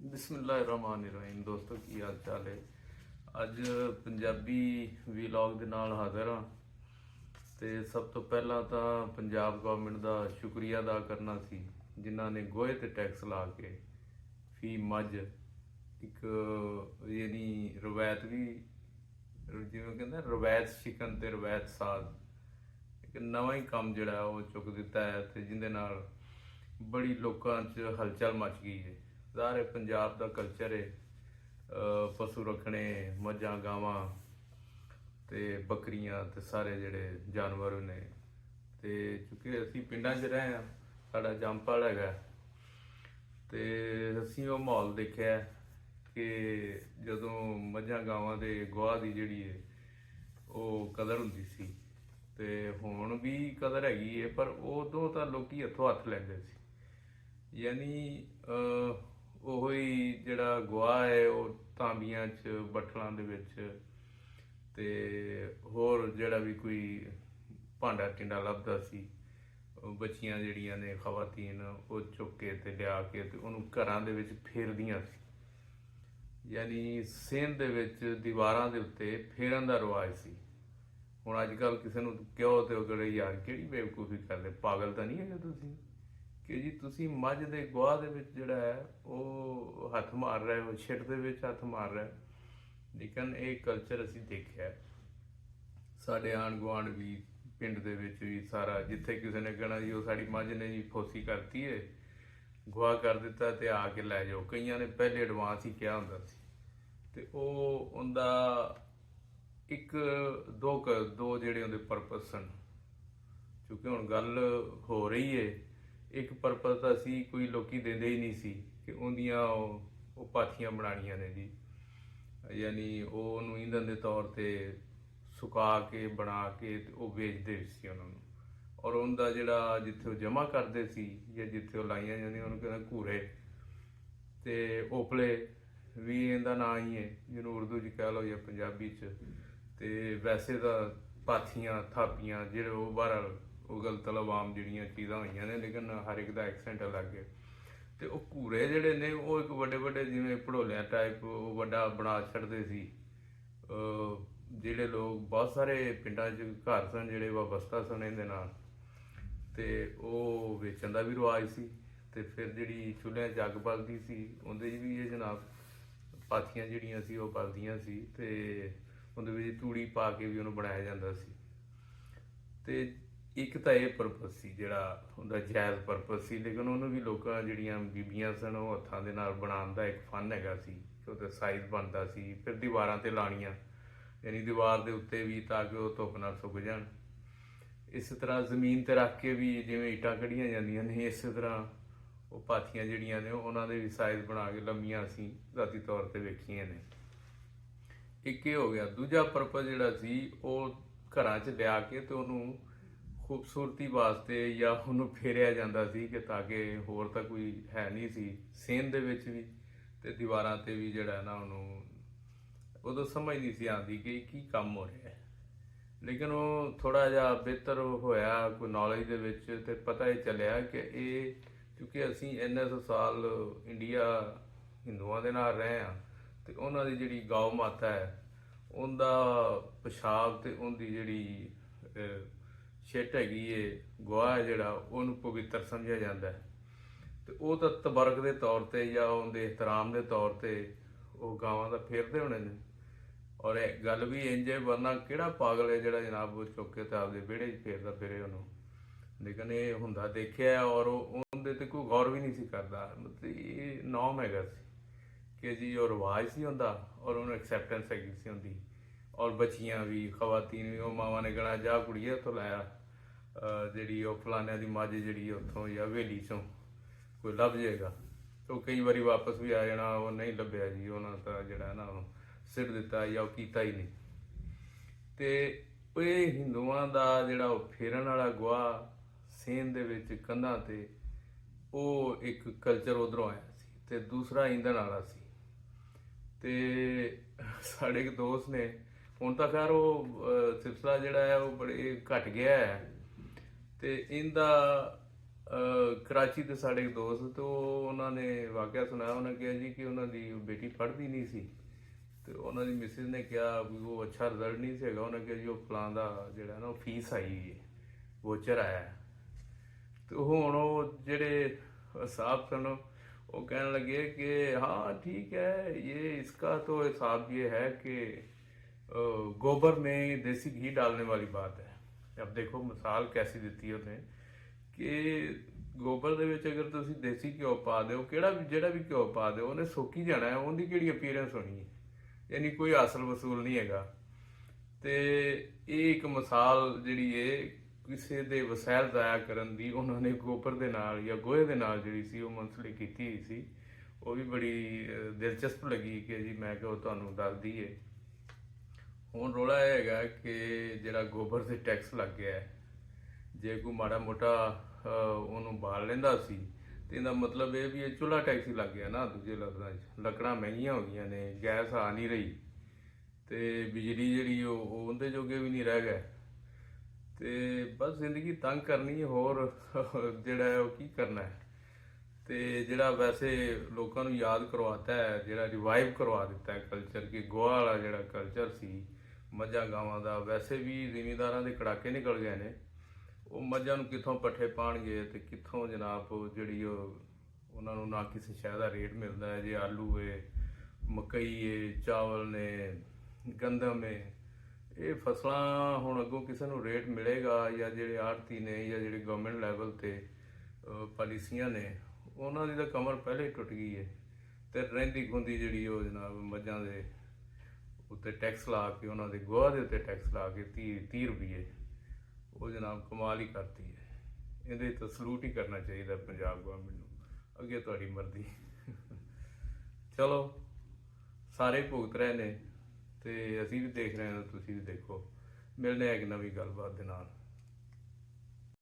ਬਿਸਮਿਲ੍ਲਾਹਿਰਰਹਿਮਾਨਿਰਰਹੀਮ। ਦੋਸਤੋ, ਕੀ ਹਾਲ ਚਾਲ ਹੈ? ਅੱਜ ਪੰਜਾਬੀ ਵੀਲੌਗ ਦੇ ਨਾਲ ਹਾਜ਼ਰ ਹਾਂ। ਤੇ ਸਭ ਤੋਂ ਪਹਿਲਾਂ ਤਾਂ ਪੰਜਾਬ ਗਵਰਨਮੈਂਟ ਦਾ ਸ਼ੁਕਰੀਆ ਅਦਾ ਕਰਨਾ ਸੀ, ਜਿਨ੍ਹਾਂ ਨੇ ਗੋਹੇ ਤੇ ਟੈਕਸ ਲਾ ਕੇ ਫੀ ਮੱਝ ਇੱਕ ਯਾਨੀ ਰਵਾਇਤ ਵੀ, ਜਿਵੇਂ ਕਹਿੰਦੇ ਰਵਾਇਤ ਸ਼ਿਕਨ ਤੇ ਰਵਾਇਤ ਸਾਜ਼, ਇੱਕ ਨਵਾਂ ਹੀ ਕੰਮ ਜਿਹੜਾ ਉਹ ਚੁੱਕ ਦਿੱਤਾ ਹੈ ਤੇ ਜਿਹਦੇ ਨਾਲ ਬੜੀ ਲੋਕਾਂ 'ਚ ਹਲਚਲ ਮਚ ਗਈ ਹੈ। ਜ਼ਾਹਰ ਹੈ ਪੰਜਾਬ ਦਾ ਕਲਚਰ ਹੈ ਪਸ਼ੂ ਰੱਖਣੇ, ਮੱਝਾਂ ਗਾਵਾਂ ਤੇ ਬੱਕਰੀਆਂ ਤੇ ਸਾਰੇ ਜਿਹੜੇ ਜਾਨਵਰ ਨੇ। ਤੇ ਚੂँਕਿ ਅਸੀਂ ਪਿੰਡਾਂ 'ਚ ਰਹੇ ਹਾਂ, ਸਾਡਾ ਜੰਮਪਲ ਹੈਗਾ, ਤੇ ਅਸੀਂ ਉਹ ਮਾਹੌਲ ਦੇਖਿਆ ਕਿ ਜਦੋਂ ਮੱਝਾਂ ਗਾਵਾਂ ਦੇ ਗੋਹਾ ਦੀ ਜਿਹੜੀ ਹੈ ਉਹ ਕਦਰ ਹੁੰਦੀ ਸੀ, ਤੇ ਹੁਣ ਵੀ ਕਦਰ ਹੈਗੀ ਹੈ, ਪਰ ਉਦੋਂ ਤਾਂ ਲੋਕੀ ਹੱਥੋਂ ਹੱਥ ਲੈਂਦੇ ਸੀ। ਯਾਨੀ ਉਹ ਹੀ ਜਿਹੜਾ ਗੋਹਾ ਹੈ ਉਹ ਤਾਂਬੀਆਂ 'ਚ, ਬੱਠਲਾਂ ਦੇ ਵਿੱਚ, ਤੇ ਹੋਰ ਜਿਹੜਾ ਵੀ ਕੋਈ ਭਾਂਡਾ ਟਿੰਡਾ ਲੱਭਦਾ ਸੀ, ਬੱਚੀਆਂ ਜਿਹੜੀਆਂ ਨੇ ਖਵਾਤੀਨ ਉਹ ਚੁੱਕ ਕੇ ਤੇ ਲਿਆ ਕੇ ਤੇ ਉਹਨੂੰ ਘਰਾਂ ਦੇ ਵਿੱਚ ਫੇਰਦੀਆਂ ਸੀ। ਯਾਨੀ ਸਿੰਧ ਦੇ ਵਿੱਚ ਦੀਵਾਰਾਂ ਦੇ ਉੱਤੇ ਫੇਰਨ ਦਾ ਰਿਵਾਜ ਸੀ। ਹੁਣ ਅੱਜ ਕੱਲ੍ਹ ਕਿਸੇ ਨੂੰ ਕਿਉਂ ਤੇ ਉਹ ਕਹੇ ਯਾਰ ਕਿਹੜੀ ਬੇਵਕੂਫੀ ਕਰਦੇ, ਪਾਗਲ ਤਾਂ ਨਹੀਂ ਹੈਗੇ ਤੁਸੀਂ ਕਿ ਜੀ ਤੁਸੀਂ ਮੱਝ ਦੇ ਗੋਹਾ ਦੇ ਵਿੱਚ ਜਿਹੜਾ ਹੈ ਉਹ ਹੱਥ ਮਾਰ ਰਹੇ ਹੋ, ਛਿੱਟ ਦੇ ਵਿੱਚ ਹੱਥ ਮਾਰ ਰਹੇ। ਲੇਕਿਨ ਇਹ ਕਲਚਰ ਅਸੀਂ ਦੇਖਿਆ ਸਾਡੇ ਆਂਢ ਗੁਆਂਢ ਵੀ, ਪਿੰਡ ਦੇ ਵਿੱਚ ਵੀ, ਸਾਰਾ ਜਿੱਥੇ ਕਿਸੇ ਨੇ ਕਹਿਣਾ ਜੀ ਉਹ ਸਾਡੀ ਮੱਝ ਨੇ ਜੀ ਫੋਸੀ ਕਰਤੀ ਹੈ, ਗੋਹਾ ਕਰ ਦਿੱਤਾ ਤੇ ਆ ਕੇ ਲੈ ਜਾਓ। ਕਈਆਂ ਨੇ ਪਹਿਲੇ ਐਡਵਾਂਸ ਹੀ ਕਿਹਾ ਹੁੰਦਾ ਸੀ, ਤੇ ਉਹ ਉਹਦਾ ਇੱਕ ਦੋ ਜਿਹੜੇ ਉਹਦੇ ਪਰਪਸ ਸਨ। ਕਿਉਂਕਿ ਹੁਣ ਗੱਲ ਹੋ ਰਹੀ ਹੈ, ਇੱਕ ਪਰਪਸ ਤਾਂ ਸੀ ਕੋਈ ਲੋਕੀ ਦਿੰਦੇ ਹੀ ਨਹੀਂ ਸੀ ਕਿ ਉਹਦੀਆਂ ਉਹ ਪਾਥੀਆਂ ਬਣਾਉਣੀਆਂ ਨੇ ਜੀ, ਯਾਨੀ ਉਹ ਉਹਨੂੰ ਈਂਧਨ ਦੇ ਤੌਰ ਤੇ ਸੁਕਾ ਕੇ ਬਣਾ ਕੇ ਤੇ ਉਹ ਵੇਚਦੇ ਸੀ ਉਹਨਾਂ ਨੂੰ। ਔਰ ਉਹਦਾ ਜਿਹੜਾ ਜਿੱਥੇ ਉਹ ਜਮ੍ਹਾਂ ਕਰਦੇ ਸੀ ਜਾਂ ਜਿੱਥੇ ਉਹ ਲਾਈਆਂ ਜਾਂਦੀਆਂ ਉਹਨੂੰ ਕਹਿੰਦਾ ਘੂਰੇ, ਤੇ ਓਪਲੇ ਵੀ ਇਹਦਾ ਨਾਂ ਹੀ ਹੈ, ਜਿਹਨੂੰ ਉਰਦੂ 'ਚ ਕਹਿ ਲਓ ਜਾਂ ਪੰਜਾਬੀ 'ਚ। ਤੇ ਵੈਸੇ ਤਾਂ ਪਾਥੀਆਂ, ਥਾਪੀਆਂ, ਜਿਹੜੇ ਉਹ ਬਹਰਹਾਲ ਉਹ ਗਲਤ ਆਮ ਜਿਹੜੀਆਂ ਚੀਜ਼ਾਂ ਹੋਈਆਂ ਨੇ, ਲੇਕਿਨ ਹਰ ਇੱਕ ਦਾ ਐਕਸੈਂਟ ਅਲੱਗ ਹੈ। ਤੇ ਉਹ ਘੂਰੇ ਜਿਹੜੇ ਨੇ ਉਹ ਇੱਕ ਵੱਡੇ ਵੱਡੇ ਜਿਵੇਂ ਭੜੋਲਿਆਂ ਟਾਈਪ ਉਹ ਵੱਡਾ ਬਣਾ ਛੱਡਦੇ ਸੀ। ਜਿਹੜੇ ਲੋਕ ਬਹੁਤ ਸਾਰੇ ਪਿੰਡਾਂ 'ਚ ਘਰ ਸਨ ਜਿਹੜੇ ਵਾਬਸਤਾ ਸਨ ਇਹਦੇ ਨਾਲ, ਤੇ ਉਹ ਵੇਚਣ ਦਾ ਵੀ ਰਿਵਾਜ ਸੀ। ਤੇ ਫਿਰ ਜਿਹੜੀ ਚੁੱਲ੍ਹਿਆਂ 'ਚ ਅੱਗ ਬਲਦੀ ਸੀ ਉਹਦੇ 'ਚ ਵੀ ਇਹ ਜਨਾਬ ਪਾਥੀਆਂ ਜਿਹੜੀਆਂ ਸੀ ਉਹ ਬਲਦੀਆਂ ਸੀ, ਤੇ ਉਹਦੇ ਵਿੱਚ ਤੂੜੀ ਪਾ ਕੇ ਵੀ ਉਹਨੂੰ ਬਣਾਇਆ ਜਾਂਦਾ ਸੀ। ਤੇ ਇੱਕ ਤਾਂ ਇਹ ਪਰਪਸ ਸੀ ਜਿਹੜਾ ਉਹਦਾ ਜਾਇਜ਼ ਪਰਪਸ ਸੀ, ਲੇਕਿਨ ਉਹਨੂੰ ਵੀ ਲੋਕਾਂ ਜਿਹੜੀਆਂ ਬੀਬੀਆਂ ਸਨ ਉਹ ਹੱਥਾਂ ਦੇ ਨਾਲ ਬਣਾਉਣ ਦਾ ਇੱਕ ਫਨ ਹੈਗਾ ਸੀ ਕਿ ਉਹਦਾ ਸਾਈਜ਼ ਬਣਦਾ ਸੀ। ਫਿਰ ਦੀਵਾਰਾਂ 'ਤੇ ਲਾਉਣੀਆਂ, ਯਾਨੀ ਦੀਵਾਰ ਦੇ ਉੱਤੇ ਵੀ, ਤਾਂ ਕਿ ਉਹ ਧੁੱਪ ਨਾਲ ਸੁੱਕ ਜਾਣ। ਇਸੇ ਤਰ੍ਹਾਂ ਜ਼ਮੀਨ 'ਤੇ ਰੱਖ ਕੇ ਵੀ ਜਿਵੇਂ ਇੱਟਾਂ ਕੱਢੀਆਂ ਜਾਂਦੀਆਂ ਨੇ, ਇਸੇ ਤਰ੍ਹਾਂ ਉਹ ਪਾਥੀਆਂ ਜਿਹੜੀਆਂ ਨੇ ਉਹਨਾਂ ਦੇ ਵੀ ਸਾਈਜ਼ ਬਣਾ ਕੇ ਲੰਮੀਆਂ ਅਸੀਂ ਜ਼ਾਤੀ ਤੌਰ 'ਤੇ ਵੇਖੀਆਂ ਨੇ। ਇੱਕ ਇਹ ਹੋ ਗਿਆ। ਦੂਜਾ ਪਰਪਸ ਜਿਹੜਾ ਸੀ ਉਹ ਘਰਾਂ 'ਚ ਲਿਆ ਕੇ ਤੇ ਉਹਨੂੰ ਖੂਬਸੂਰਤੀ ਵਾਸਤੇ ਜਾਂ ਉਹਨੂੰ ਫੇਰਿਆ ਜਾਂਦਾ ਸੀ ਕਿ ਤਾਂ ਕਿ ਹੋਰ ਤਾਂ ਕੋਈ ਹੈ ਨਹੀਂ ਸੀ ਸੇਨ ਦੇ ਵਿੱਚ ਵੀ, ਤੇ ਦੀਵਾਰਾਂ 'ਤੇ ਵੀ ਜਿਹੜਾ ਨਾ ਉਹਨੂੰ ਉਦੋਂ ਸਮਝ ਨਹੀਂ ਸੀ ਆਉਂਦੀ ਕਿ ਕੀ ਕੰਮ ਹੋ ਰਿਹਾ ਹੈ। ਲੇਕਿਨ ਉਹ ਥੋੜ੍ਹਾ ਜਿਹਾ ਬਿਹਤਰ ਹੋਇਆ ਕੋਈ ਨੌਲੇਜ ਦੇ ਵਿੱਚ, ਤੇ ਪਤਾ ਇਹ ਚੱਲਿਆ ਕਿ ਇਹ ਕਿਉਂਕਿ ਅਸੀਂ ਇੰਨੇ ਸੌ ਸਾਲ ਇੰਡੀਆ ਹਿੰਦੂਆਂ ਦੇ ਨਾਲ ਰਹੇ ਹਾਂ, ਤੇ ਉਹਨਾਂ ਦੀ ਜਿਹੜੀ ਗਊ ਮਾਤਾ ਹੈ ਉਹਦਾ ਪਿਸ਼ਾਬ ਤੇ ਉਹਦੀ ਜਿਹੜੀ ਛਿੱਟ ਹੈਗੀ ਏ, ਗੋਹਾ ਹੈ ਜਿਹੜਾ, ਉਹਨੂੰ ਪਵਿੱਤਰ ਸਮਝਿਆ ਜਾਂਦਾ ਹੈ। ਤੇ ਉਹ ਤਾਂ ਤਬਰਕ ਦੇ ਤੌਰ ਤੇ ਜਾਂ ਉਹਦੇ ਇਹਤਰਾਮ ਦੇ ਤੌਰ ਤੇ ਉਹ ਗਾਵਾਂ ਦਾ ਫੇਰਦੇ ਹੋਣੇ ਨੇ। ਔਰ ਇਹ ਗੱਲ ਵੀ ਇੰਝ ਹੈ, ਵਰਨਾ ਕਿਹੜਾ ਪਾਗਲ ਹੈ ਜਿਹੜਾ ਜਨਾਬ ਉਹ ਚੁੱਕ ਕੇ ਤੇ ਆਪਦੇ ਵਿਹੜੇ 'ਚ ਫੇਰਦਾ ਫਿਰੇ ਉਹਨੂੰ। ਲੇਕਿਨ ਇਹ ਹੁੰਦਾ ਦੇਖਿਆ, ਔਰ ਉਹਦੇ ਤੇ ਕੋਈ ਗੌਰ ਵੀ ਨਹੀਂ ਸੀ ਕਰਦਾ। ਮਤਲਬ ਇਹ ਨੌਮ ਹੈਗਾ ਸੀ ਕਿ ਜੀ ਉਹ ਰਿਵਾਜ ਸੀ ਹੁੰਦਾ, ਔਰ ਉਹਨੂੰ ਐਕਸੈਪਟੈਂਸ ਹੈਗੀ ਸੀ ਹੁੰਦੀ। ਔਰ ਬੱਚੀਆਂ ਵੀ, ਖਵਾਤੀਨ ਵੀ, ਉਹ ਮਾਵਾਂ ਨੇ ਕਹਿਣਾ ਜਾ ਕੁੜੀਏ ਉੱਥੋਂ ਲਾਇਆ ਜਿਹੜੀ ਉਹ ਫਲਾਨਿਆਂ ਦੀ ਮੱਝ ਜਿਹੜੀ ਉੱਥੋਂ ਜਾਂ ਹਵੇਲੀ 'ਚੋਂ ਕੋਈ ਲੱਭ ਜਾਏਗਾ। ਉਹ ਕਈ ਵਾਰੀ ਵਾਪਸ ਵੀ ਆ ਜਾਣਾ, ਉਹ ਨਹੀਂ ਲੱਭਿਆ ਜੀ, ਉਹਨਾਂ ਤਾਂ ਜਿਹੜਾ ਨਾ ਉਹ ਸਿੱਟ ਦਿੱਤਾ ਜਾਂ ਉਹ ਕੀਤਾ ਹੀ ਨਹੀਂ। ਤੇ ਇਹ ਹਿੰਦੂਆਂ ਦਾ ਜਿਹੜਾ ਉਹ ਫੇਰਨ ਵਾਲਾ ਗੋਹਾ ਸੇਨ ਦੇ ਵਿੱਚ ਕੰਧਾਂ ਤੇ, ਉਹ ਇੱਕ ਕਲਚਰ ਉੱਧਰੋਂ ਆਇਆ ਸੀ। ਤੇ ਦੂਸਰਾ ਈਂਧਣ ਵਾਲਾ ਸੀ। ਤੇ ਸਾਡੇ ਇੱਕ ਦੋਸਤ ਨੇ, ਹੁਣ ਤਾਂ ਖੈਰ ਉਹ ਸਿਲਸਿਲਾ ਜਿਹੜਾ ਹੈ ਉਹ ਬੜੇ ਘਟ ਗਿਆ ਹੈ, ਤੇ ਇਹਦਾ ਕਰਾਚੀ ਦੇ ਸਾਡੇ ਇੱਕ ਦੋਸਤ ਉਹਨਾਂ ਨੇ ਵਾਕਿਆ ਸੁਣਾਇਆ। ਉਹਨਾਂ ਕਿਹਾ ਜੀ ਕਿ ਉਹਨਾਂ ਦੀ ਬੇਟੀ ਪੜ੍ਹਦੀ ਨਹੀਂ ਸੀ ਤੇ ਉਹਨਾਂ ਦੀ ਮਿਸਿਸ ਨੇ ਕਿਹਾ ਵੀ ਉਹ ਅੱਛਾ ਰਿਜ਼ਲਟ ਨਹੀਂ ਸੀ ਹੈਗਾ। ਉਹਨਾਂ ਕਿਹਾ ਜੀ ਉਹ ਫਲਾਂ ਦਾ ਜਿਹੜਾ ਨਾ ਉਹ ਫੀਸ ਆਈ ਹੈ, ਵੋਚਰ ਆਇਆ ਹੈ। ਤੇ ਹੁਣ ਉਹ ਜਿਹੜੇ साहब सन वो कहने लगे कि हाँ ठीक है, ये इसका तो हिसाब ये है कि गोबर में देसी घी डालने वाली बात है। अब देखो मिसाल कैसी ਦਿੱਤੀ ਉਹਨੇ ਕਿ ਗੋਬਰ ਦੇ ਵਿੱਚ ਅਗਰ ਤੁਸੀਂ ਦੇਸੀ ਘਿਓ ਪਾ ਦਿਓ, ਕਿਹੜਾ ਵੀ ਜਿਹੜਾ ਵੀ ਘਿਓ ਪਾ ਦਿਓ, ਉਹਨੇ ਸੁੱਕ ਹੀ ਜਾਣਾ ਹੈ। ਉਹਦੀ ਕਿਹੜੀ ਅਪੀਅਰੈਂਸ ਹੋਣੀ ਹੈ, ਯਾਨੀ ਕੋਈ ਹਾਸਲ ਵਸੂਲ ਨਹੀਂ ਹੈਗਾ। ਤੇ ਇਹ ਇੱਕ ਮਿਸਾਲ ਜਿਹੜੀ ਏ ਕਿਸੇ ਦੇ ਵਸੈਲ ਜ਼ਾਇਆ ਕਰਨ ਦੀ ਉਹਨਾਂ ਨੇ ਗੋਬਰ ਦੇ ਨਾਲ ਜਾਂ ਗੋਹੇ ਦੇ ਨਾਲ ਜਿਹੜੀ ਸੀ ਉਹ ਮੰਸਲੀ ਕੀਤੀ ਹੋਈ ਸੀ। ਉਹ ਵੀ ਬੜੀ ਦਿਲਚਸਪ ਲੱਗੀ ਕਿ ਜੀ ਮੈਂ ਕਿਹਾ ਉਹ ਤੁਹਾਨੂੰ ਦੱਸ ਦਈਏ। ਹੁਣ ਰੌਲਾ ਇਹ ਹੈਗਾ ਕਿ ਜਿਹੜਾ ਗੋਬਰ ਤੇ ਟੈਕਸ ਲੱਗ ਗਿਆ ਹੈ, ਜੇ ਕੋਈ ਮਾੜਾ ਮੋਟਾ ਉਹਨੂੰ ਬਾਲ ਲੈਂਦਾ ਸੀ ਤੇ ਇਹਦਾ ਮਤਲਬ ਇਹ ਵੀ ਇਹ ਚੁੱਲ੍ਹਾ ਟੈਕਸ ਹੀ ਲੱਗ ਗਿਆ ਨਾ। ਦੂਜੇ ਲਫ਼ਜ਼ਾਂ 'ਚ ਲੱਕੜਾਂ ਮਹਿੰਗੀਆਂ ਹੋ ਗਈਆਂ ਨੇ, ਗੈਸ ਆ ਨਹੀਂ ਰਹੀ ਤੇ ਬਿਜਲੀ ਜਿਹੜੀ ਉਹ ਉਹਦੇ ਜੋਗੇ ਵੀ ਨਹੀਂ ਰਹਿ ਗਏ ਤੇ ਬਸ ਜ਼ਿੰਦਗੀ ਤੰਗ ਕਰਨੀ ਹੈ। ਹੋਰ ਜਿਹੜਾ ਹੈ ਉਹ ਕੀ ਕਰਨਾ ਹੈ। ਤੇ ਜਿਹੜਾ ਵੈਸੇ ਲੋਕਾਂ ਨੂੰ ਯਾਦ ਕਰਵਾਤਾ ਹੈ, ਜਿਹੜਾ ਰਿਵਾਈਵ ਕਰਵਾ ਦਿੱਤਾ ਹੈ ਕਲਚਰ, ਕਿ ਗੋਹਾ ਵਾਲਾ ਜਿਹੜਾ ਕਲਚਰ ਸੀ ਮੱਝਾਂ ਗਾਵਾਂ ਦਾ, ਵੈਸੇ ਵੀ ਜ਼ਿਮੀਂਦਾਰਾਂ ਦੇ ਕੜਾਕੇ ਨਿਕਲ ਗਏ ਨੇ। ਉਹ ਮੱਝਾਂ ਨੂੰ ਕਿੱਥੋਂ ਪੱਠੇ ਪਾਣਗੇ ਤੇ ਕਿੱਥੋਂ ਜਨਾਬ ਜਿਹੜੀ ਉਹ ਉਹਨਾਂ ਨੂੰ ਨਾ ਕਿਸੇ ਸ਼ੈ ਦਾ ਰੇਟ ਮਿਲਦਾ ਹੈ। ਜੇ ਆਲੂ ਏ, ਮਕਈ ਏ, ਚਾਵਲ ਨੇ, ਗੰਦਮ ਏ, ਇਹ ਫਸਲਾਂ ਹੁਣ ਅੱਗੋਂ ਕਿਸੇ ਨੂੰ ਰੇਟ ਮਿਲੇਗਾ ਜਾਂ ਜਿਹੜੇ ਆੜਤੀ ਨੇ ਜਾਂ ਜਿਹੜੇ ਗਵਰਨਮੈਂਟ ਲੈਵਲ ਤੇ ਪਾਲਿਸੀਆਂ ਨੇ ਉਹਨਾਂ ਦੀ ਤਾਂ ਕਮਰ ਪਹਿਲੇ ਹੀ ਟੁੱਟ ਗਈ ਹੈ। ਤੇ ਰਹਿੰਦੀ ਖੁੰਦੀ ਜਿਹੜੀ ਉਹ ਜਨਾਬ ਮੱਝਾਂ ਦੇ ਉੱਤੇ ਟੈਕਸ ਲਾ ਕੇ, ਉਹਨਾਂ ਦੇ ਗੋਹਾ ਦੇ ਉੱਤੇ ਟੈਕਸ ਲਾ ਕੇ 30 ਰੁਪਏ, ਉਹ ਜਨਾਬ ਕਮਾਲ ਹੀ ਕਰਤੀ ਹੈ। ਇਹਦੇ ਤਾਂ ਸਲੂਟ ਹੀ ਕਰਨਾ ਚਾਹੀਦਾ ਪੰਜਾਬ ਗਵਰਨਮੈਂਟ ਨੂੰ। ਅੱਗੇ ਤੁਹਾਡੀ ਮਰਜ਼ੀ। ਚਲੋ ਸਾਰੇ ਭੁਗਤ ਰਹੇ ਨੇ ਤੇ ਅਸੀਂ ਵੀ ਦੇਖ ਰਹੇ ਹਾਂ, ਤੁਸੀਂ ਵੀ ਦੇਖੋ। ਮਿਲਦੇ ਹਾਂ ਇੱਕ ਨਵੀਂ ਗੱਲਬਾਤ ਦੇ ਨਾਲ।